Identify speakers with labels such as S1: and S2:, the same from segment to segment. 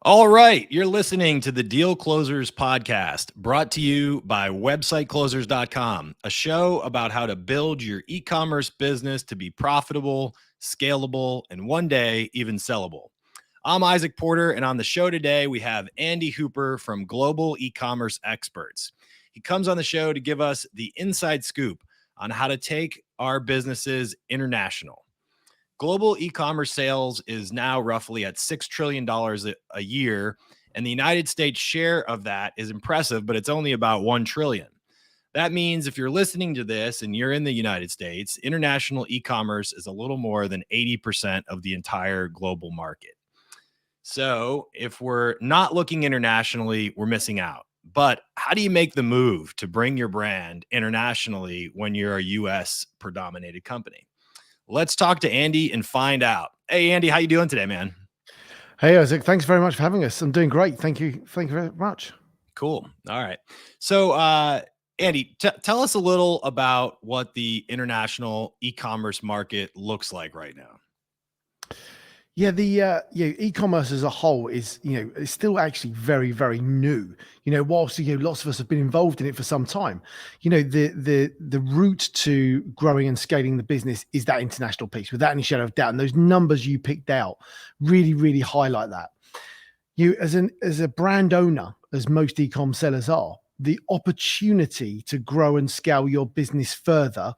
S1: All right, you're listening to the Deal Closers podcast, brought to you by websiteclosers.com, a show about how to build your e-commerce business to be profitable, scalable, and one day even sellable. I'm Isaac Porter, and on the show today, we have Andy Hooper from Global E-commerce Experts. He comes on the show to give us the inside scoop on how to take our businesses international. Global e-commerce sales is now roughly at $6 trillion a year, and the United States share of that is impressive, but it's only about 1 trillion. That means if you're listening to this and you're in the United States, international e-commerce is a little more than 80% of the entire global market. So if we're not looking internationally, we're missing out. But how do you make the move to bring your brand internationally when you're a US predominated company? Let's talk to Andy and find out. Hey, Andy, how you doing today, man?
S2: Hey, Isaac, thanks very much for having us. I'm doing great. Thank you. Thank you very much.
S1: Cool. All right. So, Andy, tell us a little about what the international e-commerce market looks like right now.
S2: Yeah, the e-commerce as a whole is, it's still actually very, very new. Whilst lots of us have been involved in it for some time. The route to growing and scaling the business is that international piece, without any shadow of doubt. And those numbers you picked out really, really highlight that. You, as a brand owner, as most e-com sellers are, the opportunity to grow and scale your business further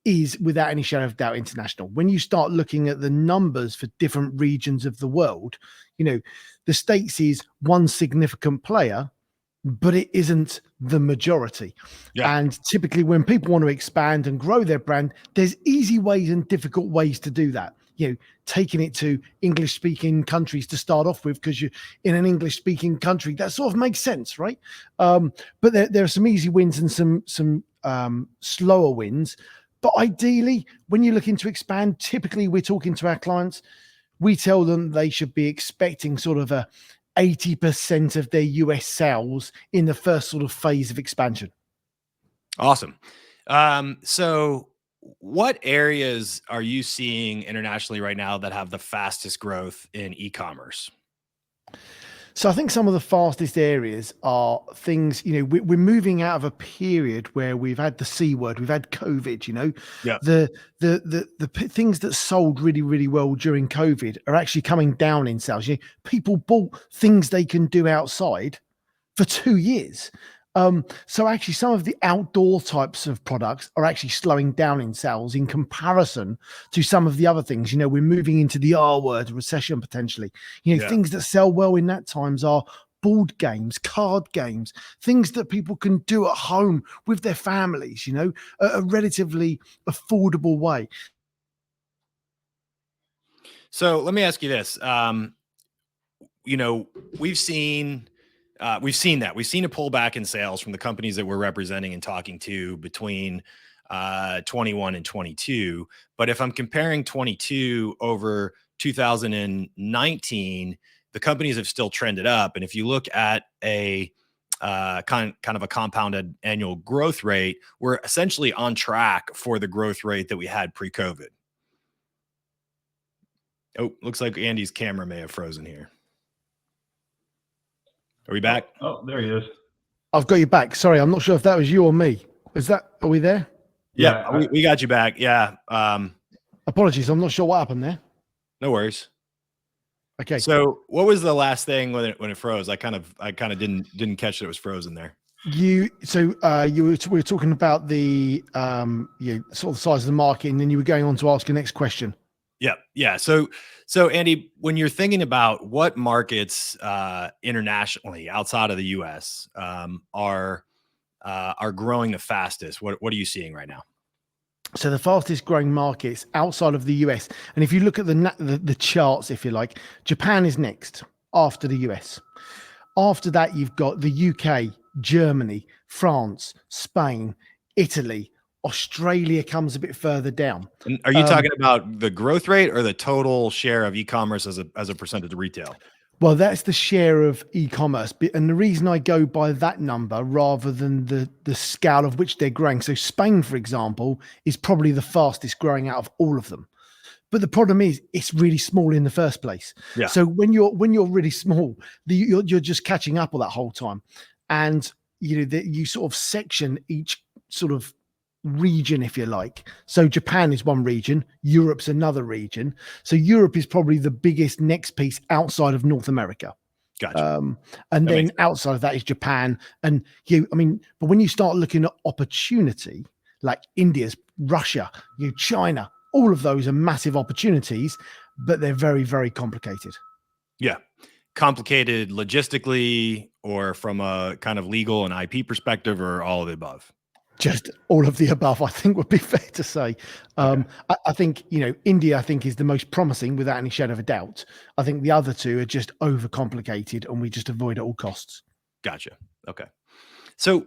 S2: is without any shadow of doubt international. When you start looking at the numbers for different regions of the world, the States is one significant player, but it isn't the majority.
S1: Yeah.
S2: And typically when people want to expand and grow their brand, there's easy ways and difficult ways to do that. Taking it to English speaking countries to start off with, because you're in an English speaking country, that sort of makes sense, right? But there are some easy wins and some slower wins. But ideally, when you're looking to expand, typically we're talking to our clients, we tell them they should be expecting sort of a 80% of their US sales in the first sort of phase of expansion.
S1: Awesome. So what areas are you seeing internationally right now that have the fastest growth in e-commerce?
S2: So I think some of the fastest areas are things, we're moving out of a period where we've had the C word, we've had COVID,
S1: Yeah.
S2: the things that sold really, really well during COVID are actually coming down in sales. People bought things they can do outside for 2 years. So actually some of the outdoor types of products are actually slowing down in sales in comparison to some of the other things. We're moving into the R word, recession potentially. Things that sell well in that times are board games, card games, things that people can do at home with their families, a relatively affordable way.
S1: So let me ask you this. We've seen a pullback in sales from the companies that we're representing and talking to between 21 and 22. But if I'm comparing 22 over 2019, the companies have still trended up. And if you look at a kind of a compounded annual growth rate, we're essentially on track for the growth rate that we had pre-COVID. Oh, looks like Andy's camera may have frozen here. Are we back?
S3: Oh, there he is.
S2: I've got you back. Sorry, I'm not sure if that was you or me. Are we there?
S1: Yeah, we got you back. Yeah.
S2: Apologies. I'm not sure what happened there.
S1: No worries.
S2: Okay.
S1: So what was the last thing when it froze? I kind of didn't catch that it was frozen there.
S2: We were talking about the sort of size of the market, and then you were going on to ask the next question.
S1: Yeah. So Andy, when you're thinking about what markets internationally outside of the US are growing the fastest, what are you seeing right now?
S2: So the fastest growing markets outside of the US, and if you look at the charts, if you like, Japan is next after the US. After that, you've got the UK, Germany, France, Spain, Italy. Australia comes a bit further down.
S1: And are you talking about the growth rate or the total share of e-commerce as a percentage of retail?
S2: Well, that's the share of e-commerce. And the reason I go by that number rather than the scale of which they're growing. So Spain, for example, is probably the fastest growing out of all of them. But the problem is, it's really small in the first place.
S1: Yeah.
S2: So when you're really small, you're just catching up all that whole time, and you sort of section each sort of region, if you like. So Japan is one region, Europe's another region. So Europe is probably the biggest next piece outside of North America.
S1: Gotcha.
S2: And
S1: That makes
S2: then outside of that is Japan. And but when you start looking at opportunity, like India's, Russia, China, all of those are massive opportunities, but they're very, very complicated.
S1: Yeah. Complicated logistically or from a kind of legal and IP perspective, or all of the above?
S2: Just all of the above, I think, would be fair to say.
S1: Okay.
S2: I think, India, I think, is the most promising without any shadow of a doubt. I think the other two are just overcomplicated and we just avoid at all costs.
S1: Gotcha. Okay. So,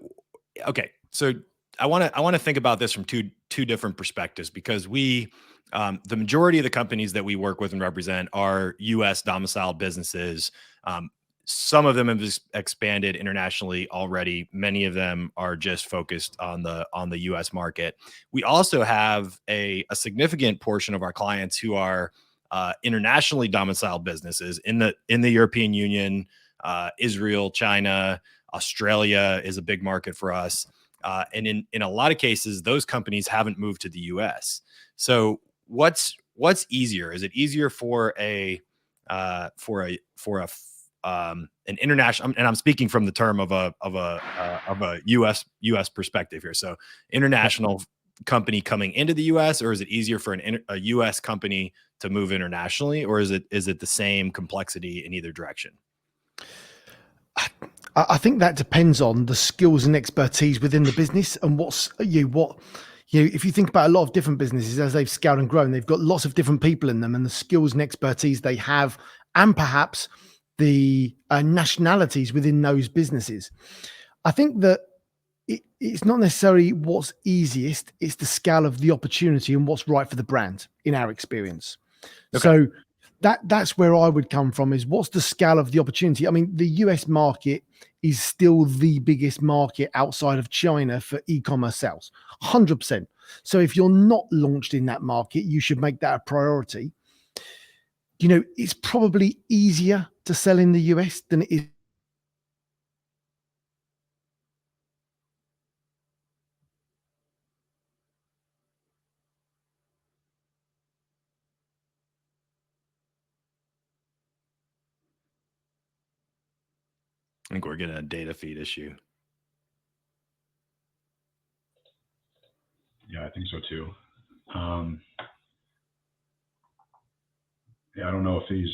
S1: So I want to think about this from two different perspectives, because the majority of the companies that we work with and represent are U.S. domiciled businesses. Some of them have expanded internationally already. Many of them are just focused on the U.S. market. We also have a significant portion of our clients who are internationally domiciled businesses in the European Union, Israel, China, Australia is a big market for us. And in a lot of cases, those companies haven't moved to the US. So what's easier? Is it easier for an international, and I'm speaking from the term of a US perspective here. So
S2: Yep.
S1: international company coming into the US, or is it easier for a US company to move internationally, or is it the same complexity in either direction?
S2: I think that depends on the skills and expertise within the business and if you think about a lot of different businesses as they've scaled and grown, they've got lots of different people in them, and the skills and expertise they have, and perhaps the nationalities within those businesses. I think that it's not necessarily what's easiest, it's the scale of the opportunity and what's right for the brand in our experience.
S1: Okay.
S2: So that's where I would come from, is what's the scale of the opportunity. I mean, the US market is still the biggest market outside of China for e-commerce sales, 100%. So if you're not launched in that market, you should make that a priority. It's probably easier to sell in the US than it is.
S1: I think we're getting a data feed issue.
S3: Yeah, I think so too. Yeah, I don't know if he's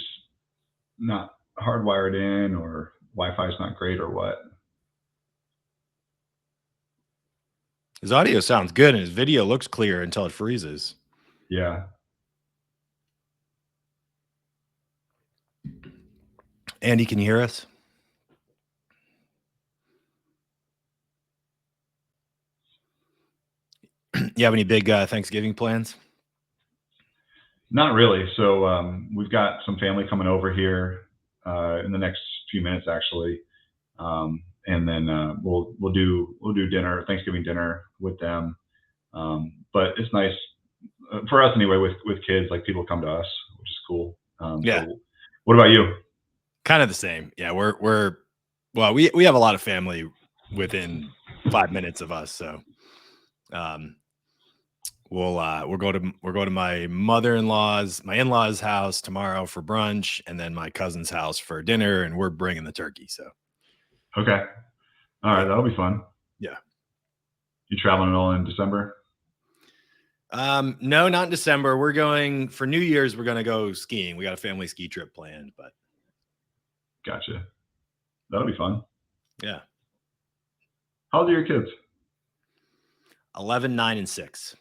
S3: not hardwired in or Wi-Fi is not great or what.
S1: His audio sounds good and his video looks clear until it freezes.
S3: Yeah.
S1: Andy, can you hear us? You have any big Thanksgiving plans?
S3: Not really. So we've got some family coming over here in the next few minutes, actually, and then we'll do dinner, Thanksgiving dinner with them. But it's nice for us anyway, with kids. Like, people come to us, which is cool.
S1: Yeah.
S3: So what about you?
S1: Kind of the same. Yeah, we have a lot of family within 5 minutes of us, so we'll go to my in-laws house tomorrow for brunch, and then my cousin's house for dinner, and we're bringing the turkey. So
S3: Okay, all right,
S1: Yeah.
S3: that'll be fun.
S1: Yeah.
S3: You traveling at all in December?
S1: No, not in December. We're going for New Year's. We're going to go skiing. We got a family ski trip planned, but
S3: Gotcha. That'll be fun.
S1: yeah,
S3: How old are your kids?
S1: 11, 9, and 6.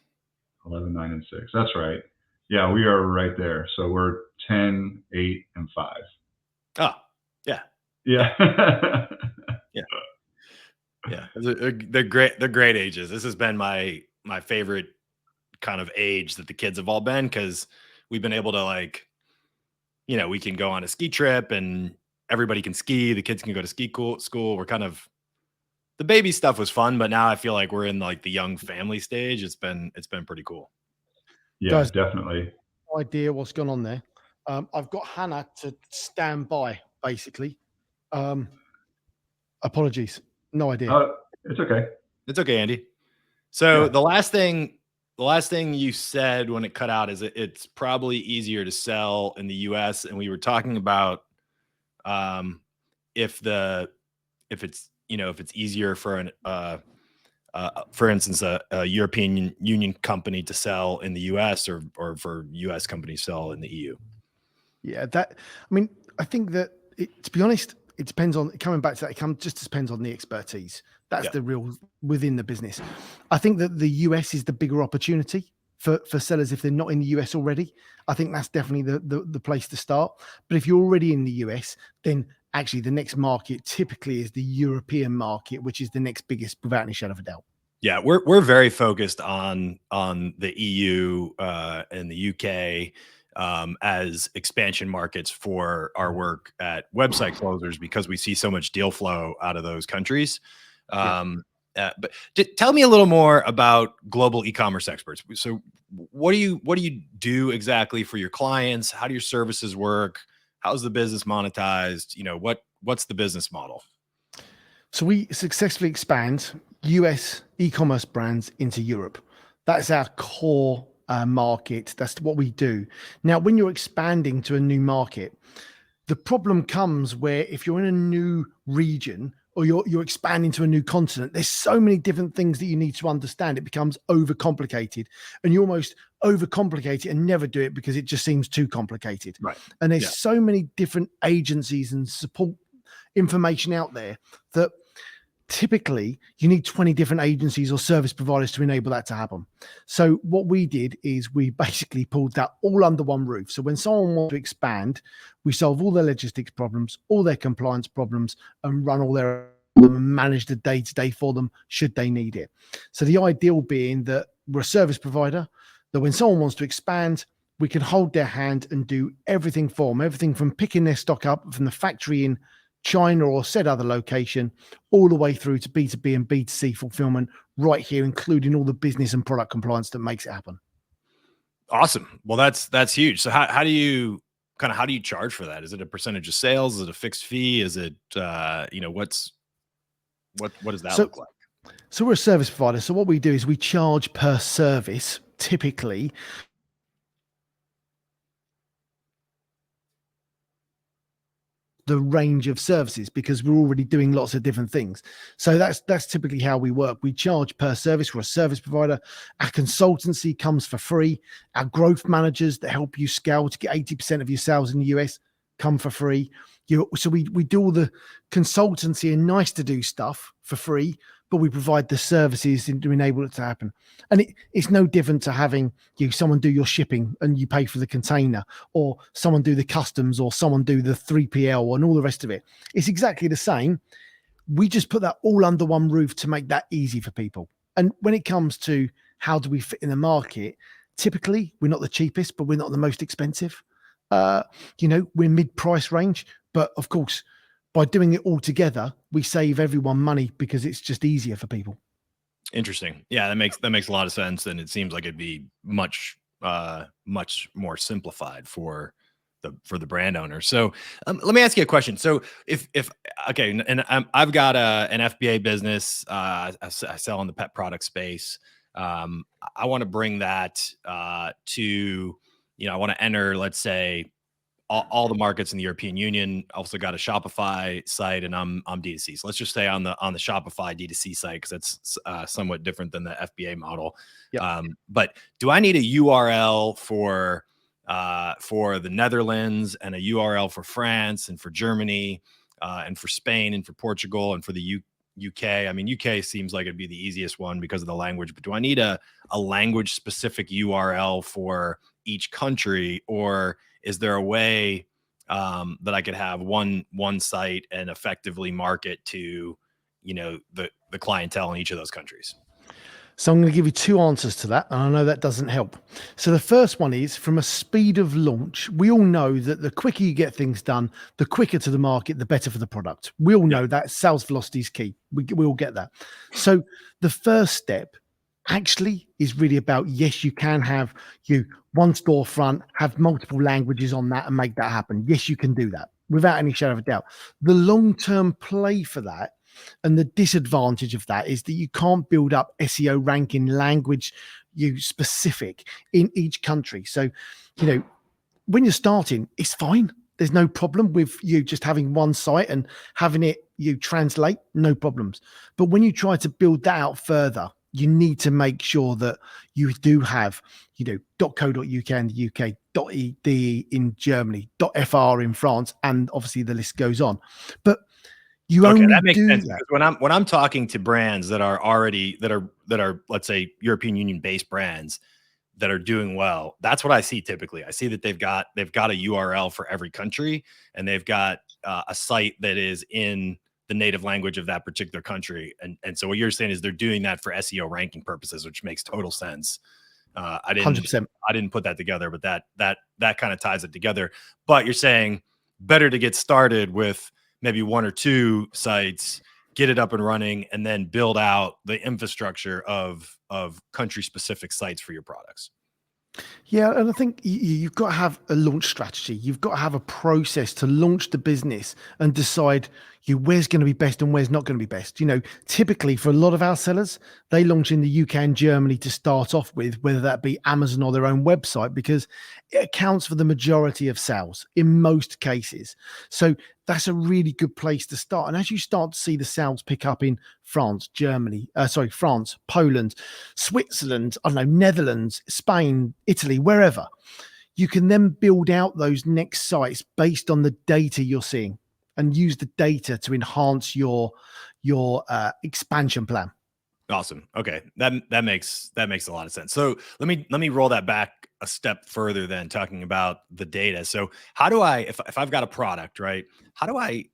S3: 11, 9, and 6. That's right. Yeah, we are right there. So we're 10, 8, and 5.
S1: Oh, yeah.
S3: Yeah.
S1: Yeah. They're great. They're great ages. This has been my favorite kind of age that the kids have all been, because we've been able to, we can go on a ski trip and everybody can ski. The kids can go to school. We're kind of, the baby stuff was fun, but now I feel like we're in the young family stage. It's been pretty cool.
S3: Yeah,
S2: Guys,
S3: definitely.
S2: no idea what's gone on there. I've got Hannah to stand by, basically. Apologies. No idea.
S3: It's okay.
S1: It's okay, Andy. So
S3: Yeah.
S1: the last thing you said when it cut out is it's probably easier to sell in the US. And we were talking about if it's if it's easier for for instance a European Union company to sell in the US or for US companies sell in the EU.
S2: Yeah, I think that to be honest, it depends on coming back to that. Just depends on the expertise. That's the real within the business. I think that the US is the bigger opportunity for sellers if they're not in the US already. I think that's definitely the place to start. But if you're already in the US, then actually the next market typically is the European market, which is the next biggest without any shadow of a doubt.
S1: Yeah, we're very focused on the EU and the UK as expansion markets for our work at Website Closers because we see so much deal flow out of those countries. But tell me a little more about global e-commerce experts. So what do you do exactly for your clients? How do your services work? How's the business monetized? What's the business model?
S2: So we successfully expand US e-commerce brands into Europe. That's our core market. That's what we do. Now, when you're expanding to a new market, the problem comes where if you're in a new region or you're expanding to a new continent, there's so many different things that you need to understand. It becomes overcomplicated, and you almost overcomplicate it and never do it because it just seems too complicated.
S1: Right.
S2: And there's so many different agencies and support information out there that typically you need 20 different agencies or service providers to enable that to happen. So what we did is we basically pulled that all under one roof. So when someone wants to expand, we solve all their logistics problems, all their compliance problems, and run all their and manage the day-to-day for them should they need it. So the ideal being that we're a service provider, that when someone wants to expand, we can hold their hand and do everything for them, everything from picking their stock up from the factory in China or said other location, all the way through to B2B and B2C fulfillment right here, including all the business and product compliance that makes it happen.
S1: Awesome. Well, that's huge. So how do you charge for that? Is it a percentage of sales? Is it a fixed fee? Is it, what does that look like?
S2: So we're a service provider. So what we do is we charge per service, typically the range of services because we're already doing lots of different things. So that's typically how we work. We charge per service. We're a service provider. Our consultancy comes for free. Our growth managers that help you scale to get 80% of your sales in the US come for free. So we do all the consultancy and nice to do stuff for free, but we provide the services to enable it to happen. And it's no different to having someone do your shipping and you pay for the container, or someone do the customs, or someone do the 3PL and all the rest of it. It's exactly the same. We just put that all under one roof to make that easy for people. And when it comes to how do we fit in the market, typically we're not the cheapest, but we're not the most expensive. We're mid-price range, but of course, by doing it all together, we save everyone money because it's just easier for people.
S1: Interesting. Yeah, that makes a lot of sense, and it seems like it'd be much more simplified for the brand owner. So let me ask you a question. So if okay, and I've got an FBA business. I sell in the pet product space. I want to bring that to I want to enter, let's say, all the markets in the European Union. Also got a Shopify site, and I'm D2C. So let's just stay on the Shopify D2C site because that's somewhat different than the FBA model.
S2: Yep.
S1: But do I need a URL for the Netherlands and a URL for France and for Germany and for Spain and for Portugal and for the UK? I mean, UK seems like it'd be the easiest one because of the language, but do I need a language specific URL for each country, or is there a way that I could have one site and effectively market to, the clientele in each of those countries?
S2: So I'm going to give you two answers to that, and I know that doesn't help. So the first one is, from a speed of launch, we all know that the quicker you get things done, the quicker to the market, the better for the product. We all know that sales velocity is key. We all get that. So the first step actually is really about, yes, you can have one storefront, have multiple languages on that and make that happen. Yes, you can do that without any shadow of a doubt. The long-term play for that and the disadvantage of that is that you can't build up SEO ranking language specific in each country. So, when you're starting, it's fine. There's no problem with you just having one site and having it translate, no problems. But when you try to build that out further, you need to make sure that you do have, .co.uk in the UK, .ed in Germany, .fr in France, and obviously the list goes on. But you
S1: Okay,
S2: only
S1: that makes
S2: do
S1: sense
S2: that.
S1: because when I'm talking to brands that are already that are let's say European Union based brands that are doing well, that's what I see typically. I see that they've got a URL for every country, and they've got a site that is in the native language of that particular country. And so what you're saying is they're doing that for SEO ranking purposes, which makes total sense. I
S2: 100%.
S1: didn't put that together, but that kind of ties it together. But you're saying better to get started with maybe one or two sites, get it up and running, and then build out the infrastructure of country specific sites for your products.
S2: Yeah, and I think you've got to have a launch strategy. You've got to have a process to launch the business and decide where's going to be best and where's not going to be best. Typically for a lot of our sellers, they launch in the UK and Germany to start off with, whether that be Amazon or their own website, because it accounts for the majority of sales in most cases. So that's a really good place to start. And as you start to see the sales pick up in France, France, Poland, Switzerland, I don't know, Netherlands, Spain, Italy, wherever, you can then build out those next sites based on the data you're seeing and use the data to enhance your expansion plan.
S1: Awesome. Okay. That makes a lot of sense. So let me roll that back a step further then, talking about the data. So how do I, if I've got a product, right, how do I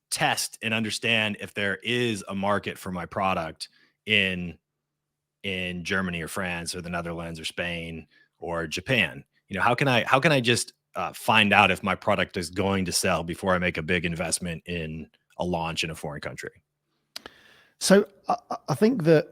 S1: test and understand if there is a market for my product in Germany or France or the Netherlands or Spain or Japan? How can I just find out if my product is going to sell before I make a big investment in a launch in a foreign country?
S2: So I think that,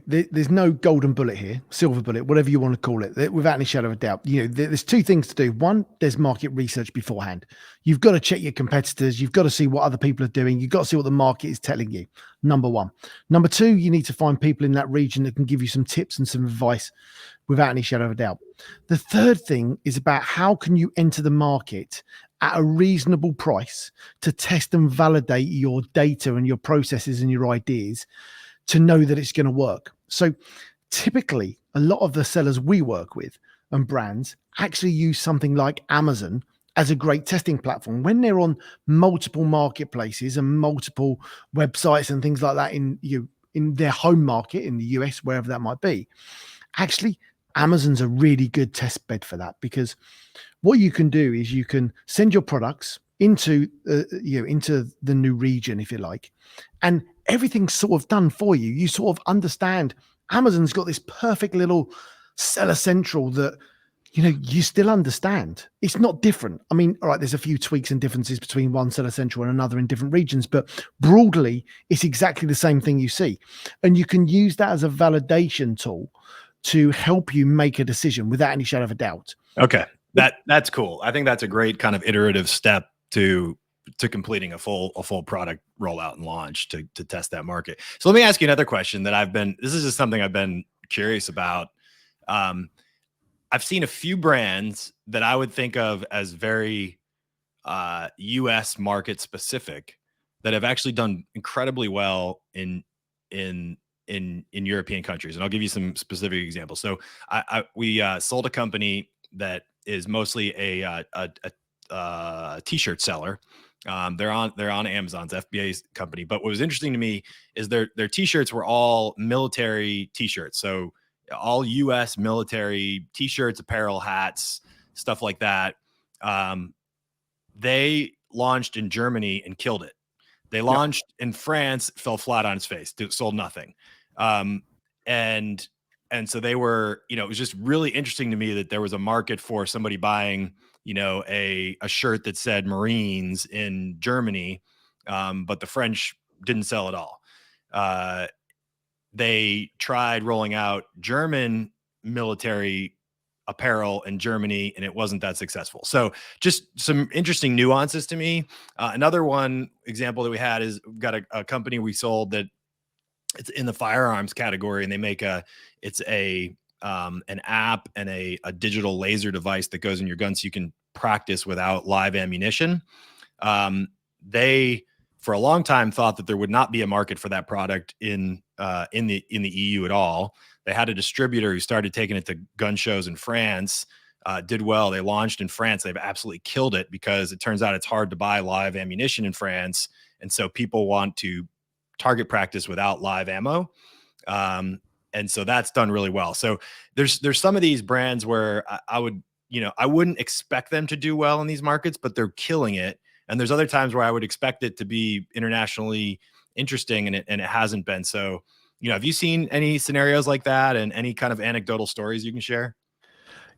S2: there's no golden bullet here, silver bullet, whatever you want to call it, without any shadow of a doubt. There's two things to do. One, there's market research beforehand. You've got to check your competitors. You've got to see what other people are doing. You've got to see what the market is telling you. Number one. Number two, you need to find people in that region that can give you some tips and some advice without any shadow of a doubt. The third thing is about how can you enter the market at a reasonable price to test and validate your data and your processes and your ideas to know that it's going to work. So typically, a lot of the sellers we work with and brands actually use something like Amazon as a great testing platform when they're on multiple marketplaces and multiple websites and things like that in their home market in the US, wherever that might be. Actually, Amazon's a really good test bed for that, because what you can do is you can send your products into the new region, if you like, and everything's sort of done for you. You sort of understand Amazon's got this perfect little seller central that you still understand. It's not different. I mean, all right, there's a few tweaks and differences between one seller central and another in different regions, but broadly, it's exactly the same thing you see. And you can use that as a validation tool to help you make a decision without any shadow of a doubt.
S1: Okay. That's cool. I think that's a great kind of iterative step to completing a full product rollout and launch to test that market. So let me ask you another question that this is just something I've been curious about. I've seen a few brands that I would think of as very US market specific that have actually done incredibly well in European countries. And I'll give you some specific examples. So we sold a company that is mostly a t-shirt seller. They're on Amazon's FBA's company. But what was interesting to me is their t-shirts were all military t-shirts. So all US military t-shirts, apparel, hats, stuff like that. They launched in Germany and killed it. They launched in France, fell flat on its face, sold nothing. And so they were, it was just really interesting to me that there was a market for somebody buying, a shirt that said Marines in Germany, but the French didn't sell at all. they tried rolling out German military apparel in Germany, and it wasn't that successful. So just some interesting nuances to me. Another one example that we had is we've got a company we sold that it's in the firearms category, and they make it's a an app and a digital laser device that goes in your gun so you can practice without live ammunition. They for a long time thought that there would not be a market for that product in the EU at all. They had a distributor who started taking it to gun shows in France, did well. They launched in France. They've absolutely killed it because it turns out it's hard to buy live ammunition in France, and so people want to target practice without live ammo. And so that's done really well. So there's some of these brands where I would, I wouldn't expect them to do well in these markets, but they're killing it. And there's other times where I would expect it to be internationally interesting, and it hasn't been. So, have you seen any scenarios like that, and any kind of anecdotal stories you can share?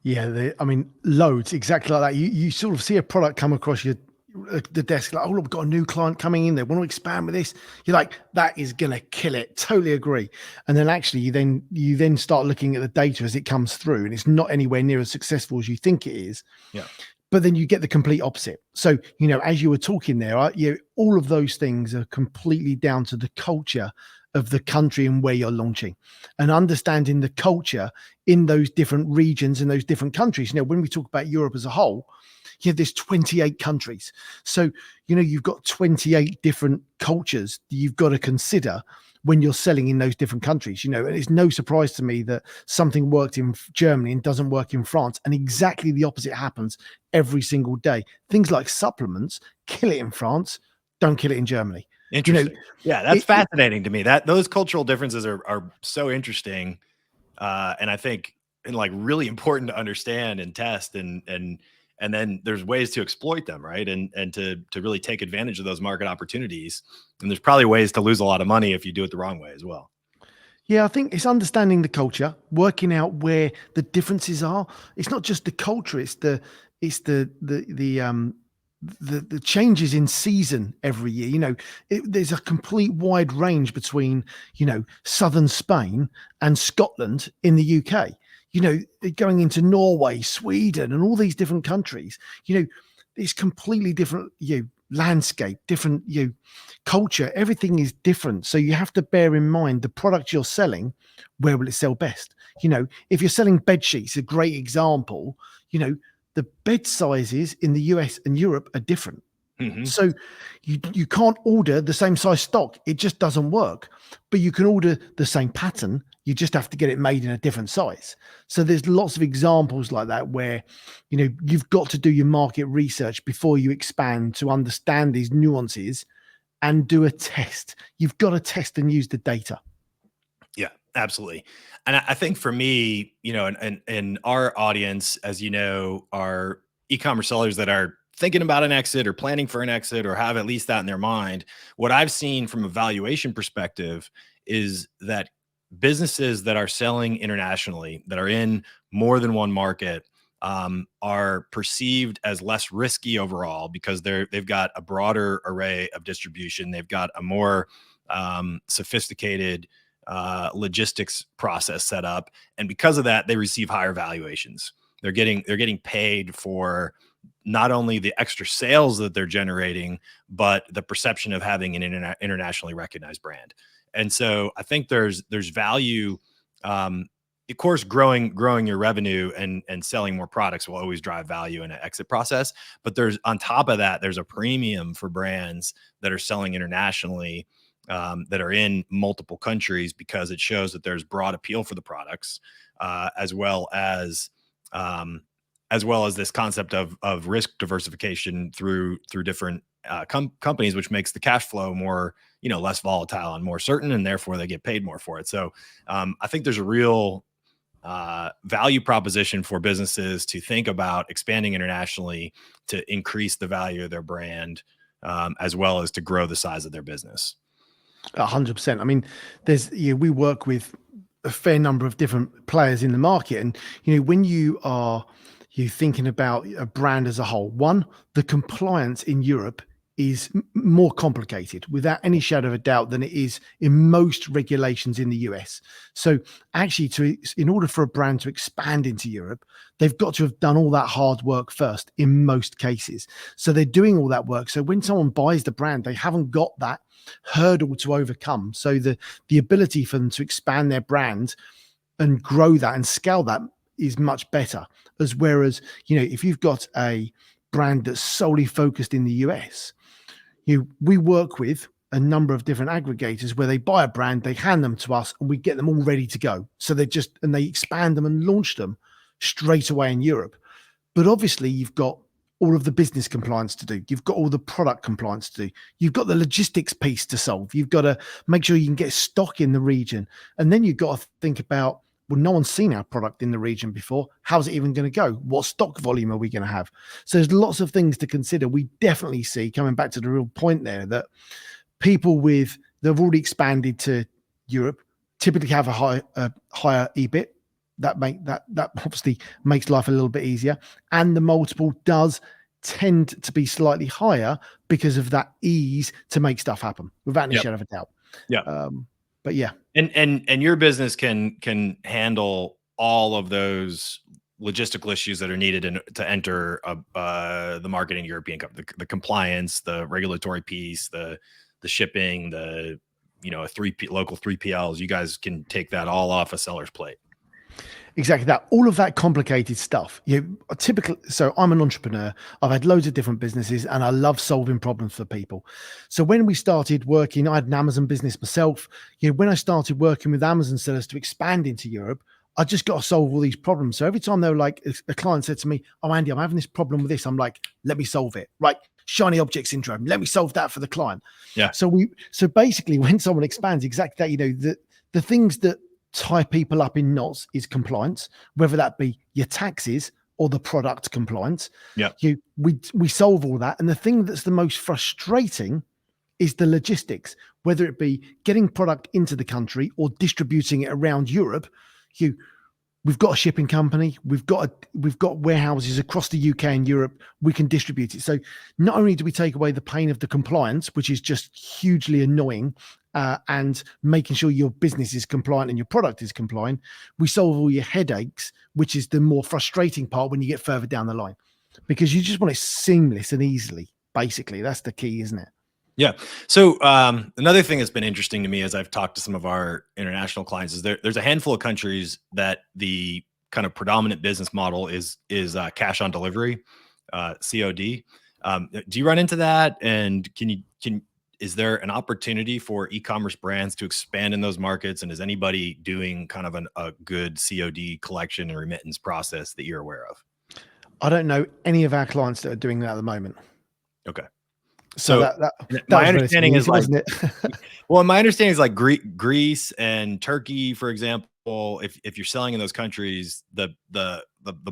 S2: Yeah, I mean, loads, exactly like that. You sort of see a product come across the desk, like, oh, look, we've got a new client coming in. They want to expand with this. You're like, that is going to kill it. Totally agree. And then actually you then start looking at the data as it comes through, and it's not anywhere near as successful as you think it is.
S1: Yeah.
S2: But then you get the complete opposite. So, as you were talking there, all of those things are completely down to the culture of the country and where you're launching, and understanding the culture in those different regions and those different countries. When we talk about Europe as a whole, there's 28 countries. So, you've got 28 different cultures that you've got to consider when you're selling in those different countries. And it's no surprise to me that something worked in Germany and doesn't work in France, and exactly the opposite happens every single day. Things like supplements kill it in France, don't kill it in Germany.
S1: Interesting. Yeah, that's fascinating to me. That those cultural differences are so interesting, and I think like really important to understand and test, and then there's ways to exploit them, right? And to really take advantage of those market opportunities. And there's probably ways to lose a lot of money if you do it the wrong way as well.
S2: Yeah, I think it's understanding the culture, working out where the differences are. It's not just the culture; it's the changes in season every year. There's a complete wide range between southern Spain and Scotland in the UK. Going into Norway, Sweden, and all these different countries. It's completely different. Landscape, different culture. Everything is different. So you have to bear in mind the product you're selling. Where will it sell best? If you're selling bed sheets, a great example. The bed sizes in the US and Europe are different. Mm-hmm. So you can't order the same size stock. It just doesn't work. But you can order the same pattern. You just have to get it made in a different size. So there's lots of examples like that where, you've got to do your market research before you expand to understand these nuances and do a test. You've got to test and use the data.
S1: Yeah, absolutely. And I think for me, and our audience, as you know, are e-commerce sellers that are thinking about an exit or planning for an exit or have at least that in their mind. What I've seen from a valuation perspective is that businesses that are selling internationally, that are in more than one market, are perceived as less risky overall because they've got a broader array of distribution. They've got a more sophisticated logistics process set up, and because of that, they receive higher valuations. They're getting paid for not only the extra sales that they're generating, but the perception of having an internationally recognized brand. And so I think there's value. Of course, growing your revenue and selling more products will always drive value in an exit process. But there's on top of that, there's a premium for brands that are selling internationally, that are in multiple countries, because it shows that there's broad appeal for the products, as well as this concept of risk diversification through different companies, which makes the cash flow more, less volatile and more certain, and therefore they get paid more for it. So I think there's a real value proposition for businesses to think about expanding internationally to increase the value of their brand, as well as to grow the size of their business.
S2: 100%. I mean, we work with a fair number of different players in the market, and when you're thinking about a brand as a whole, one, the compliance in Europe is more complicated without any shadow of a doubt than it is in most regulations in the US. So actually, in order for a brand to expand into Europe, they've got to have done all that hard work first in most cases. So they're doing all that work. So when someone buys the brand, they haven't got that hurdle to overcome. So the ability for them to expand their brand and grow that and scale that is much better. Whereas, if you've got a brand that's solely focused in the US, we work with a number of different aggregators where they buy a brand, they hand them to us, and we get them all ready to go. So they expand them and launch them straight away in Europe. But obviously, you've got all of the business compliance to do. You've got all the product compliance to do. You've got the logistics piece to solve. You've got to make sure you can get stock in the region. And then you've got to think about, well, no one's seen our product in the region before. How's it even going to go? What stock volume are we going to have? So there's lots of things to consider. We definitely see, coming back to the real point there, that people that have already expanded to Europe typically have a higher EBIT. That obviously makes life a little bit easier, and the multiple does tend to be slightly higher because of that ease to make stuff happen without any shadow of a doubt.
S1: Yeah.
S2: But yeah,
S1: and your business can handle all of those logistical issues that are needed to enter the market in European, the compliance, the regulatory piece, the shipping, local 3PLs. You guys can take that all off a seller's plate.
S2: Exactly that. All of that complicated stuff. So I'm an entrepreneur. I've had loads of different businesses, and I love solving problems for people. So when we started working, I had an Amazon business myself. When I started working with Amazon sellers to expand into Europe, I just got to solve all these problems. So every time they were like, a client said to me, "Oh, Andy, I'm having this problem with this," I'm like, "Let me solve it." Right? Shiny object syndrome. Let me solve that for the client.
S1: Yeah.
S2: So basically, when someone expands, exactly that. The things that tie people up in knots is compliance, whether that be your taxes or the product compliance.
S1: Yeah.
S2: We solve all that. And the thing that's the most frustrating is the logistics, whether it be getting product into the country or distributing it around Europe. We've got a shipping company. We've got warehouses across the UK and Europe. We can distribute it. So not only do we take away the pain of the compliance, which is just hugely annoying, and making sure your business is compliant and your product is compliant, we solve all your headaches, which is the more frustrating part when you get further down the line, because you just want it seamless and easily. Basically, that's the key, isn't it?
S1: Yeah. So another thing that's been interesting to me as I've talked to some of our international clients is there's a handful of countries that the kind of predominant business model is cash on delivery, COD. Do you run into that? And is there an opportunity for e-commerce brands to expand in those markets? And is anybody doing kind of a good COD collection and remittance process that you're aware of?
S2: I don't know any of our clients that are doing that at the moment.
S1: Okay.
S2: So that
S1: my understanding is
S2: wasn't it?
S1: Well, my understanding is like Greece and Turkey, for example. If you're selling in those countries, the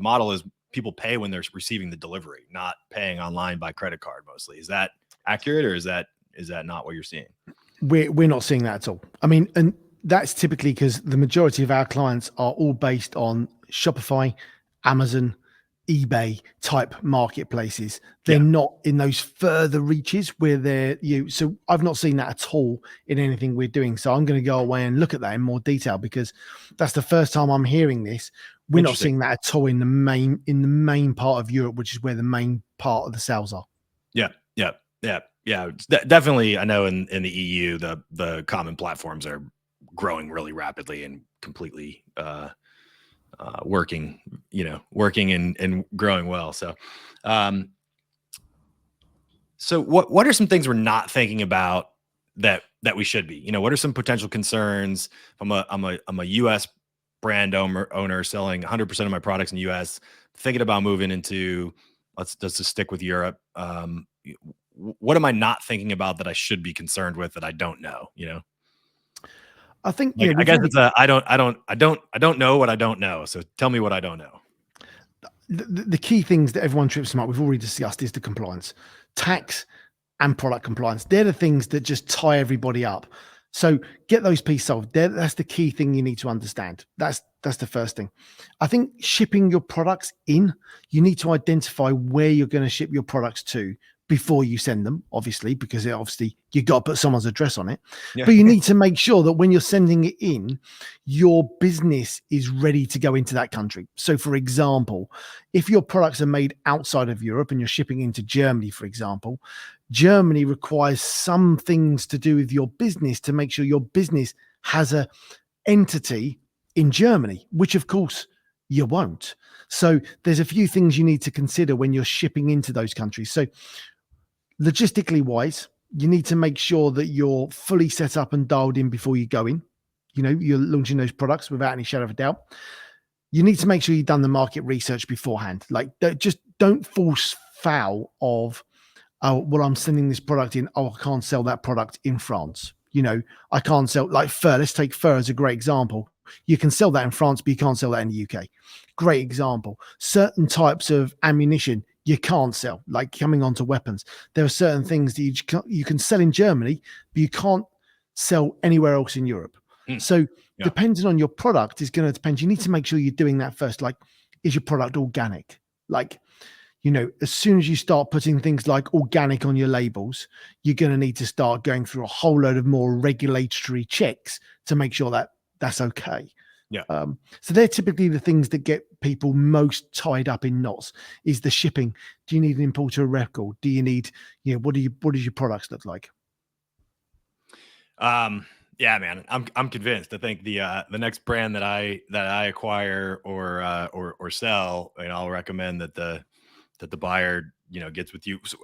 S1: model is people pay when they're receiving the delivery, not paying online by credit card mostly. Is that accurate, or is that not what you're seeing?
S2: We're not seeing that at all. I mean, and that's typically because the majority of our clients are all based on Shopify, Amazon, eBay type marketplaces. They're not in those further reaches where so I've not seen that at all in anything we're doing. So I'm going to go away and look at that in more detail, because that's the first time I'm hearing this. We're not seeing that at all in the main part of Europe, which is where the main part of the sales are.
S1: Yeah. Definitely. I know in the EU, the common platforms are growing really rapidly and completely working and growing well. So, so what are some things we're not thinking about that we should be? What are some potential concerns? I'm a U.S. brand owner selling 100% of my products in the U.S. Thinking about moving into let's just stick with Europe. What am I not thinking about that I should be concerned with that I don't know?
S2: I think
S1: I guess it's I don't know what I don't know. So tell me what I don't know.
S2: The key things that everyone trips them up, we've already discussed, is the compliance, tax and product compliance. They're the things that just tie everybody up. So get those pieces solved. That's the key thing you need to understand. That's the first thing. I think shipping your products in, you need to identify where you're going to ship your products to before you send them, obviously, because obviously you've got to put someone's address on it.
S1: Yeah.
S2: But you need to make sure that when you're sending it in, your business is ready to go into that country. So, for example, if your products are made outside of Europe and you're shipping into Germany, for example, Germany requires some things to do with your business to make sure your business has a entity in Germany, which of course you won't. So there's a few things you need to consider when you're shipping into those countries. So logistically wise, you need to make sure that you're fully set up and dialed in before you go in. You know, you're launching those products without any shadow of a doubt. You need to make sure you've done the market research beforehand. Like, just don't force foul of, oh, well, I'm sending this product in. Oh, I can't sell that product in France. You know, I can't sell, like fur. Let's take fur as a great example. You can sell that in France, but you can't sell that in the UK. Great example. Certain types of ammunition you can't sell, like coming onto weapons. There are certain things that you can sell in Germany, but you can't sell anywhere else in Europe. So depending on your product is going to depend. You need to make sure you're doing that first. Like, is your product organic? Like, you know, as soon as you start putting things like organic on your labels, you're going to need to start going through a whole load of more regulatory checks to make sure that that's okay.
S1: Yeah.
S2: So they're typically the things that get people most tied up in knots. Is the shipping? Do you need an importer record? Do you need, you know, what does your products look like?
S1: Yeah, man, I'm convinced. I think the next brand that I acquire or sell, and I'll recommend that the buyer, you know, gets with you. So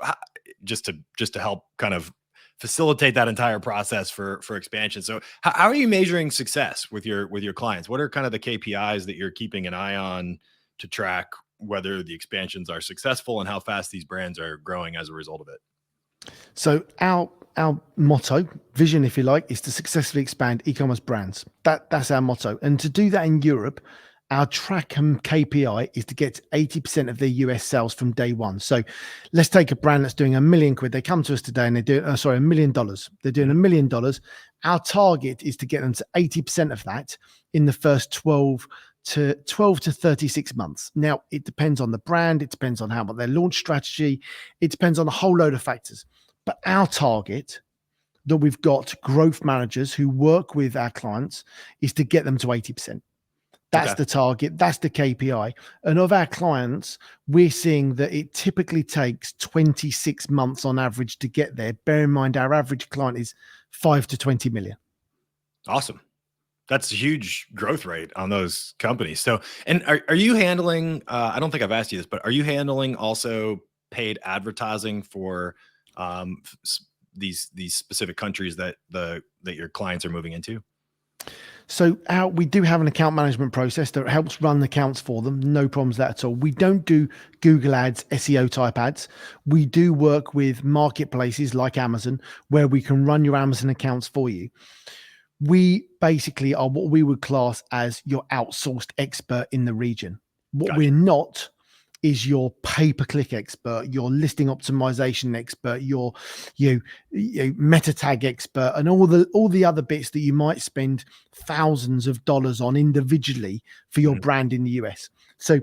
S1: just to help kind of facilitate that entire process for expansion. So how are you measuring success with your clients? What are kind of the KPIs that you're keeping an eye on to track whether the expansions are successful and how fast these brands are growing as a result of it?
S2: So our motto, vision, if you like, is to successfully expand e-commerce brands. That's our motto. And to do that in Europe, our track and KPI is to get 80% of their US sales from day one. So let's take a brand that's doing £1 million. They come to us today and they do, $1 million. They're doing $1 million. Our target is to get them to 80% of that in the first 12 to 36 months. Now, it depends on the brand. It depends on how about their launch strategy. It depends on a whole load of factors. But our target that we've got growth managers who work with our clients is to get them to 80%. That's the target. That's the KPI. And of our clients, we're seeing that it typically takes 26 months on average to get there. Bear in mind, our average client is 5 to 20 million.
S1: Awesome. That's a huge growth rate on those companies. So, and are you handling, I don't think I've asked you this, but are you handling also paid advertising for these specific countries that your clients are moving into?
S2: So we do have an account management process that helps run accounts for them. No problems with that at all. We don't do Google ads, SEO type ads. We do work with marketplaces like Amazon where we can run your Amazon accounts for you. We basically are what we would class as your outsourced expert in the region. What we're not is your pay-per-click expert, your listing optimization expert, your meta tag expert, and all the other bits that you might spend thousands of dollars on individually for your brand in the US. So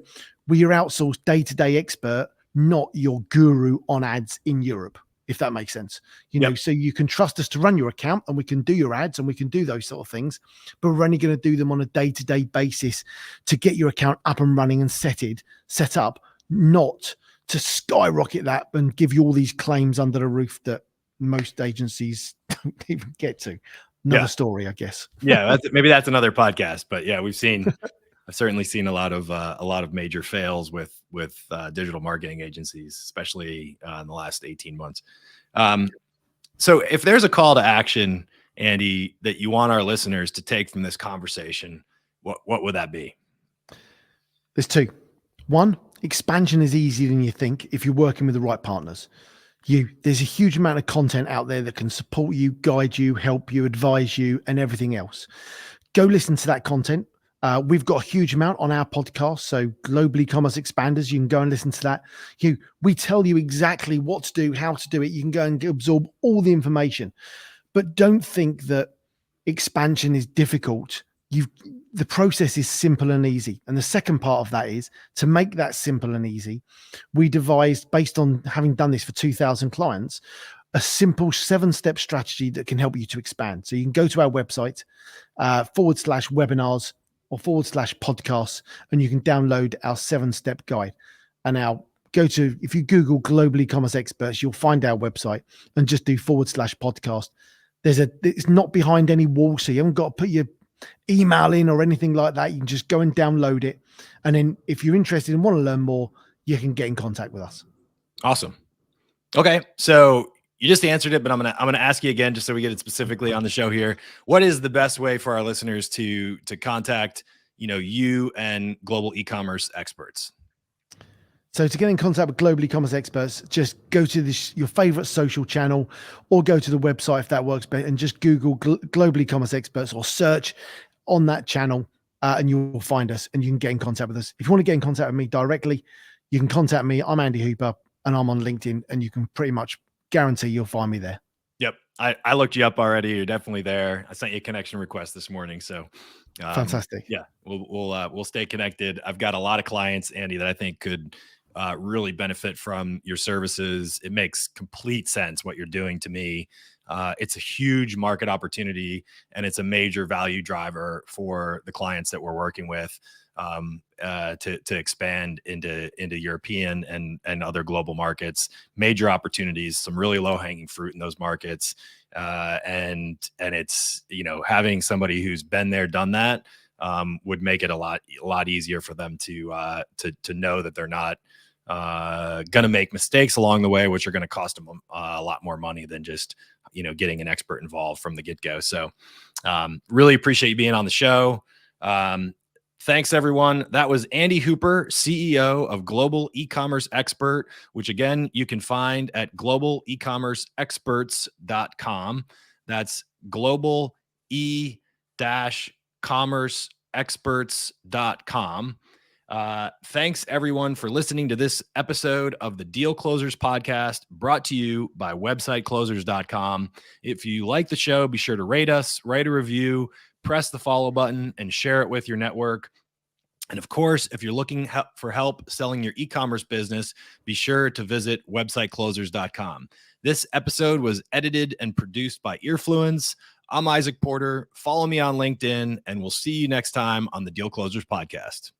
S2: we're your outsourced day-to-day expert, not your guru on ads in Europe, if that makes sense. You know, so you can trust us to run your account and we can do your ads and we can do those sort of things, but we're only going to do them on a day-to-day basis to get your account up and running and set up, not to skyrocket that and give you all these claims under the roof that most agencies don't even get to. Another story, I guess.
S1: Yeah, maybe that's another podcast, but yeah, I've certainly seen a lot of major fails with digital marketing agencies, especially in the last 18 months. So if there's a call to action, Andy, that you want our listeners to take from this conversation, what would that be?
S2: There's two. One, expansion is easier than you think if you're working with the right partners. There's a huge amount of content out there that can support you, guide you, help you, advise you, and everything else. Go listen to that content. We've got a huge amount on our podcast. So Global E-commerce Expanders, you can go and listen to that. We tell you exactly what to do, how to do it. You can go and absorb all the information, but don't think that expansion is difficult. the process is simple and easy. And the second part of that is to make that simple and easy. We devised, based on having done this for 2,000 clients, a simple 7-step strategy that can help you to expand. So you can go to our website, /webinars or /podcasts, and you can download our 7-step guide. And now if you Google Global E-commerce Experts, you'll find our website and just do /podcast. It's not behind any wall, so you haven't got to put your email in or anything like that. You can just go and download it. And then if you're interested and want to learn more, you can get in contact with us.
S1: Awesome. Okay. So you just answered it, but I'm gonna ask you again, just so we get it specifically on the show here. What is the best way for our listeners to contact, you and Global E-commerce Experts?
S2: So to get in contact with Global E-commerce Experts, just go to your favorite social channel or go to the website if that works better, and just Google Global E-commerce Experts or search on that channel and you will find us and you can get in contact with us. If you want to get in contact with me directly, you can contact me. I'm Andy Hooper and I'm on LinkedIn, and you can pretty much guarantee you'll find me there.
S1: Yep. I looked you up already. You're definitely there. I sent you a connection request this morning. So
S2: fantastic.
S1: Yeah, we'll stay connected. I've got a lot of clients, Andy, that I think could really benefit from your services. It makes complete sense what you're doing to me. It's a huge market opportunity, and it's a major value driver for the clients that we're working with to expand into European and other global markets. Major opportunities, some really low hanging fruit in those markets, and it's having somebody who's been there, done that, would make it a lot easier for them to know that they're not going to make mistakes along the way, which are going to cost them a lot more money than just getting an expert involved from the get-go. So really appreciate you being on the show. Thanks, everyone. That was Andy Hooper, CEO of Global E-commerce Expert, which again, you can find at globalecommerceexperts.com. That's global e-commerceexperts.com. Thanks everyone for listening to this episode of the Deal Closers podcast, brought to you by websiteclosers.com. If you like the show, be sure to rate us, write a review, press the follow button, and share it with your network. And of course, if you're looking for help selling your e-commerce business, be sure to visit websiteclosers.com. This episode was edited and produced by Earfluence. I'm Isaac Porter. Follow me on LinkedIn, and we'll see you next time on the Deal Closers podcast.